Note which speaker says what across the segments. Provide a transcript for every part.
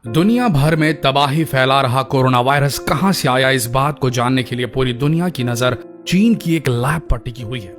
Speaker 1: दुनिया भर में तबाही फैला रहा कोरोना वायरस कहां से आया, इस बात को जानने के लिए पूरी दुनिया की नजर चीन की एक लैब पर टिकी हुई है।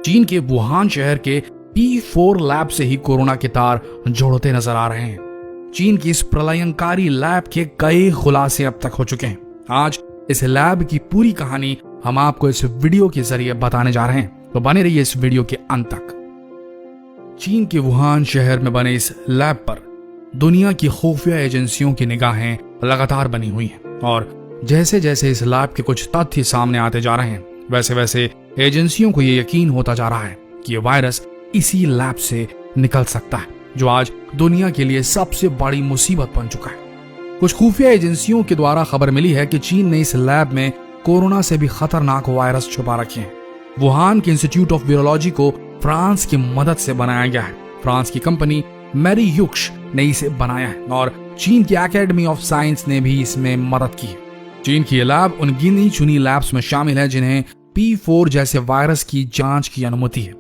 Speaker 1: चीन के वुहान शहर के P4 लैब से ही कोरोना के तार जोड़ते नजर आ रहे हैं। चीन की इस प्रलयंकारी लैब के कई खुलासे अब तक हो चुके हैं। आज इस लैब की पूरी कहानी हम आपको इस वीडियो के जरिए बताने जा रहे हैं, तो बने रहिए इस वीडियो के अंत तक। चीन के वुहान शहर में बने इस लैब पर दुनिया की खुफिया एजेंसियों की निगाहें लगातार बनी हुई हैं और जैसे जैसे इस लैब के कुछ तथ्य सामने आते जा रहे हैं, वैसे वैसे एजेंसियों को ये यकीन होता जा रहा है कि ये वायरस इसी लैब से निकल सकता है, जो आज दुनिया के लिए सबसे बड़ी मुसीबत बन चुका है। कुछ खुफिया एजेंसियों के द्वारा खबर मिली है कि चीन ने इस लैब में कोरोना से भी खतरनाक वायरस छुपा रखे हैं। वुहान के इंस्टीट्यूट ऑफ वायरोलॉजी को फ्रांस की मदद से बनाया गया है। फ्रांस की कंपनी मैरी ह्यूक्स ने इसे बनाया है और चीन की एकेडमी ऑफ साइंस ने भी इसमें मदद की है। चीन की लैब उन गिनी चुनी लैब्स में शामिल है जिन्हें P4 जैसे वायरस की जांच की अनुमति है।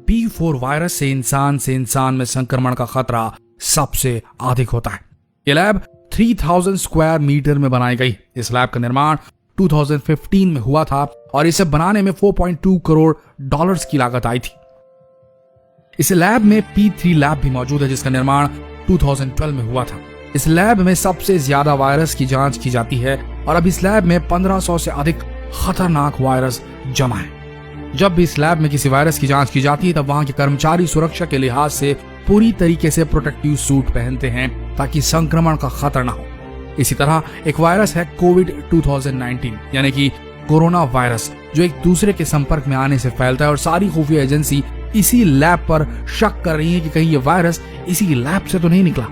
Speaker 1: P4 वायरस से इंसान में संक्रमण का खतरा सबसे अधिक होता है। यह लैब 3000 स्क्वायर मीटर में बनाई गई। इस लैब का निर्माण 2015 में हुआ था और इसे बनाने में $4.2 करोड़ की लागत आई थी। इस लैब में P3 लैब भी मौजूद है जिसका निर्माण 2012 में हुआ था। इस लैब में सबसे ज्यादा वायरस की जांच की जाती है और अब इस लैब में 1500 से अधिक खतरनाक वायरस जमा है। जब भी इस लैब में किसी वायरस की जांच की जाती है तब वहां के कर्मचारी सुरक्षा के लिहाज से पूरी तरीके से प्रोटेक्टिव सूट पहनते हैं ताकि संक्रमण का खतरा न हो। इसी तरह एक वायरस है कोविड 2019 यानी कि कोरोना वायरस, जो एक दूसरे के संपर्क में आने से फैलता है और सारी खुफिया एजेंसी इसी लैब पर शक कर रही है कि कहीं ये वायरस इसी लैब से तो नहीं निकला।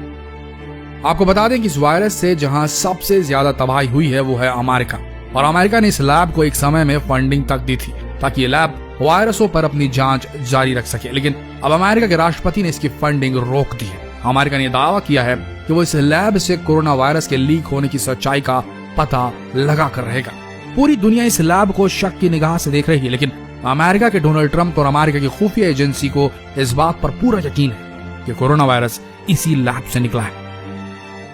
Speaker 1: आपको बता दें कि इस वायरस से जहां सबसे ज्यादा तबाही हुई है वो है अमेरिका, और अमेरिका ने इस लैब को एक समय में फंडिंग तक दी थी ताकि ये लैब वायरसों पर अपनी जांच जारी रख सके, लेकिन अब अमेरिका के राष्ट्रपति ने इसकी फंडिंग रोक दी है। अमेरिका ने दावा किया है कि वो इस लैब से कोरोना वायरस के लीक होने की सच्चाई का पता लगा कर रहेगा। पूरी दुनिया इस लैब को शक की निगाह से देख रही है, लेकिन अमेरिका के डोनाल्ड ट्रंप और अमेरिका की खुफिया एजेंसी को इस बात पर पूरा यकीन है कि कोरोना वायरस इसी लैब से निकला है।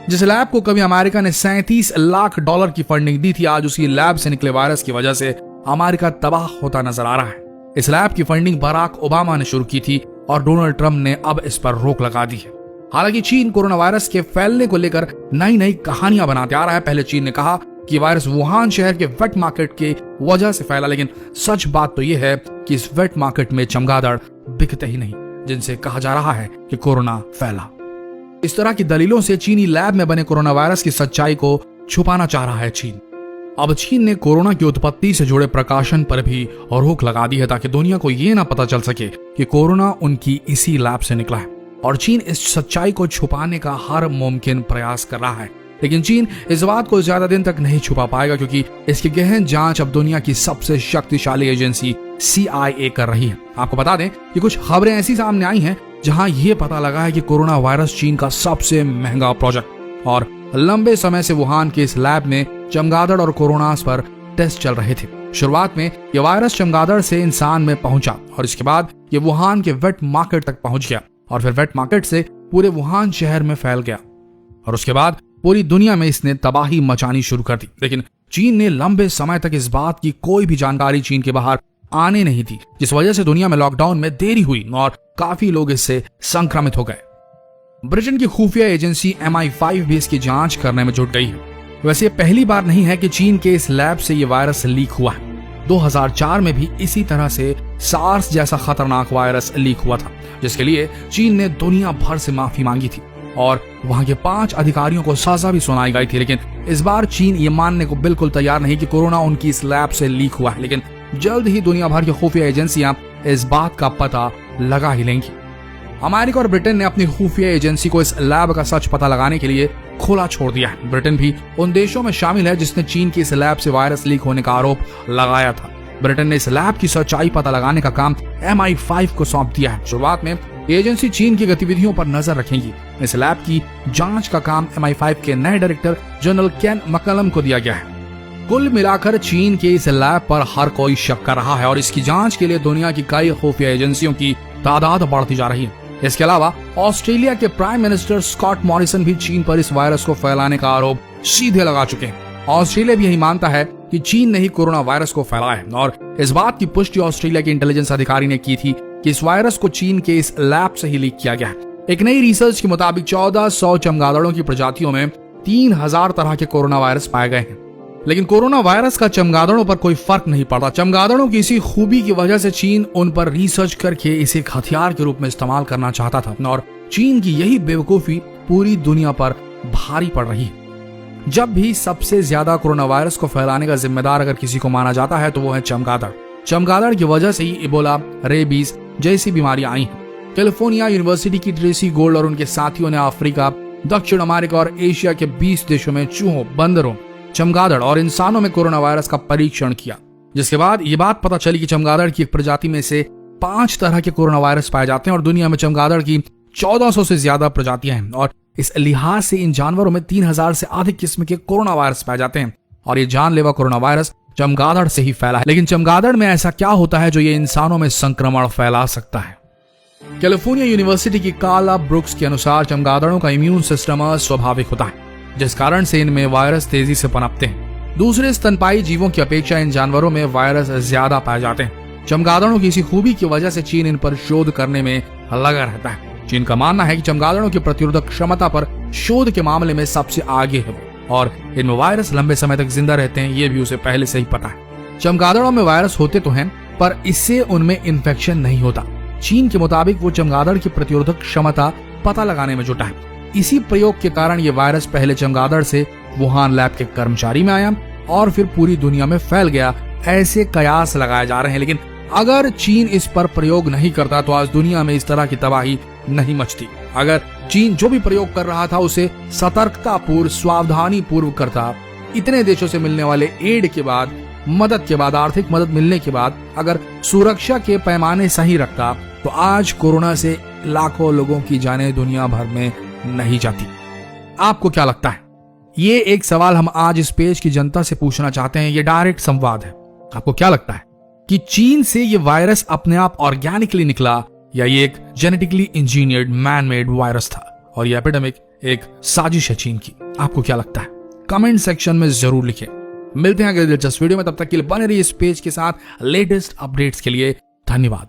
Speaker 1: जिस लैब को कभी अमेरिका ने $37 लाख की फंडिंग दी थी, आज उसी लैब से निकले वायरस की वजह से अमेरिका तबाह होता नजर आ रहा है। इस लैब की फंडिंग बराक ओबामा ने शुरू की थी और डोनाल्ड ट्रंप ने अब इस पर रोक लगा दी है। हालांकि चीन कोरोना वायरस के फैलने को लेकर नई नई कहानियां बनाते आ रहा है। पहले चीन ने कहा कि वायरस वुहान शहर के वेट मार्केट के वजह से फैला, लेकिन सच बात तो यह है कि इस वेट मार्केट में चमगादड़ बिकते ही नहीं जिनसे कहा जा रहा है कि कोरोना फैला। इस तरह की दलीलों से चीनी लैब में बने कोरोना वायरस की सच्चाई को छुपाना चाह रहा है चीन। अब चीन ने कोरोना की उत्पत्ति से जुड़े प्रकाशन पर भी रोक लगा दी है ताकि दुनिया को यह ना पता चल सके कि कोरोना उनकी इसी लैब से निकला है, और चीन इस सच्चाई को छुपाने का हर मुमकिन प्रयास कर रहा है। लेकिन चीन इस बात को ज्यादा दिन तक नहीं छुपा पाएगा क्योंकि इसकी गहन जांच अब दुनिया की सबसे शक्तिशाली एजेंसी CIA कर रही है। आपको बता दें कि कुछ खबरें ऐसी सामने आई हैं जहां यह पता लगा है कि कोरोना वायरस चीन का सबसे महंगा प्रोजेक्ट, और लंबे समय से वुहान के इस लैब में चमगादड़ और कोरोना पर टेस्ट चल रहे थे। शुरुआत में यह वायरस चमगादड़ से इंसान में पहुंचा और इसके बाद यह वुहान के वेट मार्केट तक पहुंच गया और फिर वेट मार्केट से पूरे वुहान शहर में फैल गया और उसके बाद पूरी दुनिया में इसने तबाही मचानी शुरू कर दी। लेकिन चीन ने लंबे समय तक इस बात की कोई भी जानकारी चीन के बाहर आने नहीं दी, जिस वजह से दुनिया में लॉकडाउन में देरी हुई और काफी लोग इससे संक्रमित हो गए। ब्रिटेन की खुफिया एजेंसी MI5 भी इसकी जांच करने में जुट गई है। वैसे ये पहली बार नहीं है कि चीन के इस लैब से ये वायरस लीक हुआ है। 2004 में भी इसी तरह से सार्स जैसा खतरनाक वायरस लीक हुआ था, जिसके लिए चीन ने दुनिया भर से माफी मांगी थी और वहां के 5 अधिकारियों को सजा भी सुनाई गई थी। लेकिन इस बार चीन ये मानने को बिल्कुल तैयार नहीं कि कोरोना उनकी इस लैब से लीक हुआ है, लेकिन जल्द ही दुनिया भर की खुफिया एजेंसियां इस बात का पता लगा ही लेंगी। अमेरिका और ब्रिटेन ने अपनी खुफिया एजेंसी को इस लैब का सच पता लगाने के लिए खुला छोड़ दिया है। ब्रिटेन भी उन देशों में शामिल है जिसने चीन की इस लैब से वायरस लीक होने का आरोप लगाया था। ब्रिटेन ने इस लैब की सच्चाई पता लगाने का काम MI5 को सौंप दिया है। शुरुआत में एजेंसी चीन की गतिविधियों पर नजर रखेंगी। इस लैब की जांच का काम MI5 के नए डायरेक्टर जनरल केन मकलम को दिया गया है। कुल मिलाकर चीन के इस लैब पर हर कोई शक कर रहा है और इसकी जांच के लिए दुनिया की कई खुफिया एजेंसियों की तादाद बढ़ती जा रही है। इसके अलावा ऑस्ट्रेलिया के प्राइम मिनिस्टर स्कॉट मॉरिसन भी चीन पर इस वायरस को फैलाने का आरोप सीधे लगा चुके हैं। ऑस्ट्रेलिया भी यही मानता है कि चीन ने ही कोरोना वायरस को फैलाया है और इस बात की पुष्टि ऑस्ट्रेलिया के इंटेलिजेंस अधिकारी ने की थी कि इस वायरस को चीन के इस लैब से ही लीक किया गया है। एक नई रिसर्च के मुताबिक 1400 चमगादड़ों की प्रजातियों में 3000 तरह के कोरोना वायरस पाए गए हैं, लेकिन कोरोना वायरस का चमगादड़ों पर कोई फर्क नहीं पड़ता। चमगादड़ों की इसी खूबी की वजह से चीन उन पर रिसर्च करके इसे एक हथियार के रूप में इस्तेमाल करना चाहता था और चीन की यही बेवकूफी पूरी दुनिया पर भारी पड़ रही है। जब भी सबसे ज्यादा कोरोना वायरस को फैलाने का जिम्मेदार अगर किसी को माना जाता है तो वो है चमगादड़। चमगादड़ की वजह से ही इबोला, रेबीज जैसी बीमारियां आई हैं। कैलिफोर्निया यूनिवर्सिटी की ट्रेसी गोल्ड और उनके साथियों ने अफ्रीका, दक्षिण अमेरिका और एशिया के 20 देशों में चूहों, बंदरों, चमगादड़ और इंसानों में कोरोना वायरस का परीक्षण किया, जिसके बाद ये बात पता चली कि चमगादड़ की एक प्रजाति में से 5 तरह के कोरोना वायरस पाए जाते हैं और दुनिया में चमगादड़ की 1400 से ज्यादा प्रजातियां हैं और इस लिहाज से इन जानवरों में 3000 से अधिक किस्म के कोरोना वायरस पाए जाते हैं और ये जानलेवा कोरोना वायरस चमगादड़ से ही फैला है। लेकिन चमगादड़ में ऐसा क्या होता है जो ये इंसानों में संक्रमण फैला सकता है? कैलिफोर्निया यूनिवर्सिटी की कार्ला ब्रुक्स के अनुसार चमगादड़ों का इम्यून सिस्टम अस्वाभाविक होता है, जिस कारण से इनमें वायरस तेजी से पनपते हैं। दूसरे स्तनपाई जीवों की अपेक्षा इन जानवरों में वायरस ज्यादा पाए जाते हैं। चमगादड़ों की इसी खूबी की वजह से चीन इन पर शोध करने में लगा रहता है। चीन का मानना है कि चमगादड़ों की प्रतिरोधक क्षमता पर शोध के मामले में सबसे आगे है वो और इनमें वायरस लंबे समय तक जिंदा रहते हैं, ये भी उसे पहले से ही पता है। चमगादड़ों में वायरस होते तो हैं, पर इससे उनमें इन्फेक्शन नहीं होता। चीन के मुताबिक वो चमगादड़ की प्रतिरोधक क्षमता पता लगाने में जुटा है। इसी प्रयोग के कारण ये वायरस पहले चमगादड़ से वुहान लैब के कर्मचारी में आया और फिर पूरी दुनिया में फैल गया, ऐसे कयास लगाए जा रहे हैं। लेकिन अगर चीन इस पर प्रयोग नहीं करता तो आज दुनिया में इस तरह की तबाही नहीं मचती। अगर चीन जो भी प्रयोग कर रहा था उसे सतर्कता पूर्व, सावधानी पूर्व करता, इतने देशों से मिलने वाले एड के बाद, मदद के बाद, आर्थिक मदद मिलने के बाद अगर सुरक्षा के पैमाने सही रखता तो आज कोरोना से लाखों लोगों की जानें दुनिया भर में नहीं जाती। आपको क्या लगता है? ये एक सवाल हम आज इस पेज की जनता से पूछना चाहते हैं। ये डायरेक्ट संवाद है। आपको क्या लगता है कि चीन से ये वायरस अपने आप ऑर्गेनिकली निकला या ये एक genetically engineered man made virus था और ये एपिडेमिक एक साजिश है चीन की? आपको क्या लगता है? कमेंट सेक्शन में जरूर लिखें। मिलते हैं अगले दिलचस्प वीडियो में, तब तक के लिए बने रहिए इस पेज के साथ। लेटेस्ट अपडेट्स के लिए धन्यवाद।